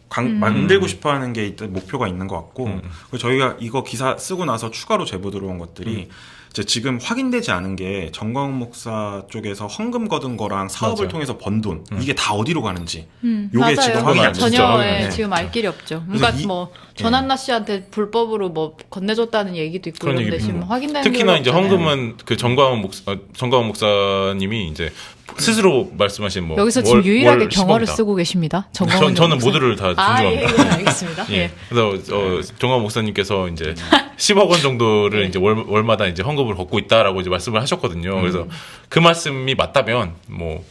만들고 싶어하는 게 일단 목표가 있는 것 같고 그리고 저희가 이거 기사 쓰고 나서 추가로 제보 들어온 것들이 이제 지금 확인되지 않은 게 정광훈 목사 쪽에서 헌금 거둔 거랑 사업을 맞아요. 통해서 번 돈 이게 다 어디로 가는지 요게 맞아요. 지금 확인이 안 전혀 됐죠. 예, 지금 알 길이 없죠. 그러니까 그래서 뭐 전한나 씨한테 불법으로 뭐 건네줬다는 얘기도 있고 그런 그런데 얘기도 지금 있고. 확인되는 특히나 게 이제 없잖아요. 헌금은 그 정광훈 목사님이 이제 스스로 말씀하신 뭐 여기서 지금 유일하게 월 경어를 10억이다. 쓰고 계십니다. 정광훈 저는 목사. 모두를 다 존중합니다. 예, 알겠습니다. 예. 예. 그래서 정광훈 목사님께서 이제 10억 원 정도를 이제 월마다 이제 헌금을 걷고 있다라고 이제 말씀을 하셨거든요. 그래서 그 말씀이 맞다면 뭐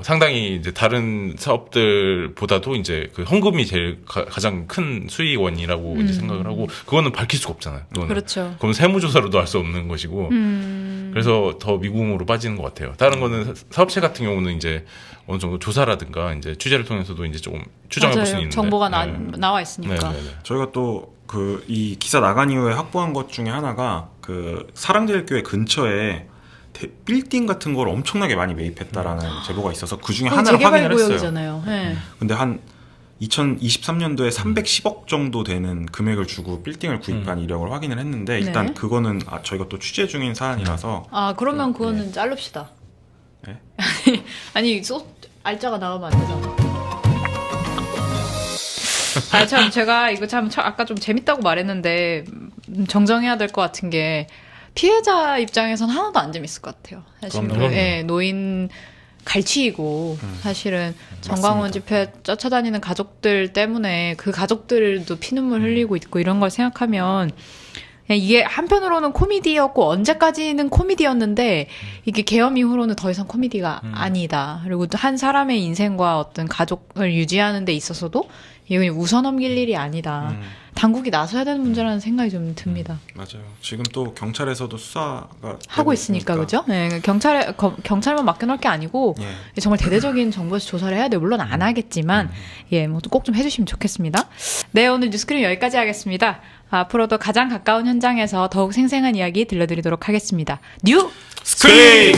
상당히 이제 다른 사업들보다도 이제 그 헌금이 제일 가장 큰 수익원이라고 이제 생각을 하고 그거는 밝힐 수가 없잖아요. 그거는. 그렇죠. 그건 세무조사로도 알 수 없는 것이고. 그래서 더 미궁으로 빠지는 것 같아요. 다른 거는 사업체 같은 경우는 이제 어느 정도 조사라든가 이제 취재를 통해서도 이제 조금 추정해 볼 수 맞아요. 있는데 정보가 네. 나와 있으니까. 네, 네, 네. 저희가 또 그 이 기사 나간 이후에 확보한 것 중에 하나가 그 사랑제일교회 근처에 빌딩 같은 걸 엄청나게 많이 매입했다라는 제보가 있어서 그 중에 하나를 재개발 확인을 했어요. 구역이잖아요. 네. 근데 한 2023년도에 310억 정도 되는 금액을 주고 빌딩을 구입한 이력을 확인을 했는데 일단 네. 그거는 저희가 또 취재 중인 사안이라서 아 그러면 그거는 자릅시다. 네? 아니 알짜가 나오면 안 되잖아. 아 참 제가 이거 참 아까 좀 재밌다고 말했는데 정정해야 될 것 같은 게 피해자 입장에선 하나도 안 재밌을 것 같아요. 사실 그럼요. 예, 노인 갈취이고 사실은 정광훈 집회 쫓아다니는 가족들 때문에 그 가족들도 피눈물 흘리고 있고 이런 걸 생각하면 이게 한편으로는 코미디였고 언제까지는 코미디였는데 이게 계엄 이후로는 더 이상 코미디가 아니다. 그리고 또 한 사람의 인생과 어떤 가족을 유지하는 데 있어서도 이건 웃어 넘길 일이 아니다. 당국이 나서야 되는 문제라는 생각이 좀 듭니다. 맞아요. 지금 또 경찰에서도 수사가 하고 있으니까 그죠? 네, 경찰만 맡겨놓을 게 아니고 예. 정말 대대적인 정부에서 조사를 해야 돼요. 물론 안 하겠지만 예, 뭐 꼭 좀 해주시면 좋겠습니다. 네, 오늘 뉴스크림 여기까지 하겠습니다. 앞으로도 가장 가까운 현장에서 더욱 생생한 이야기 들려드리도록 하겠습니다. 뉴 스크림!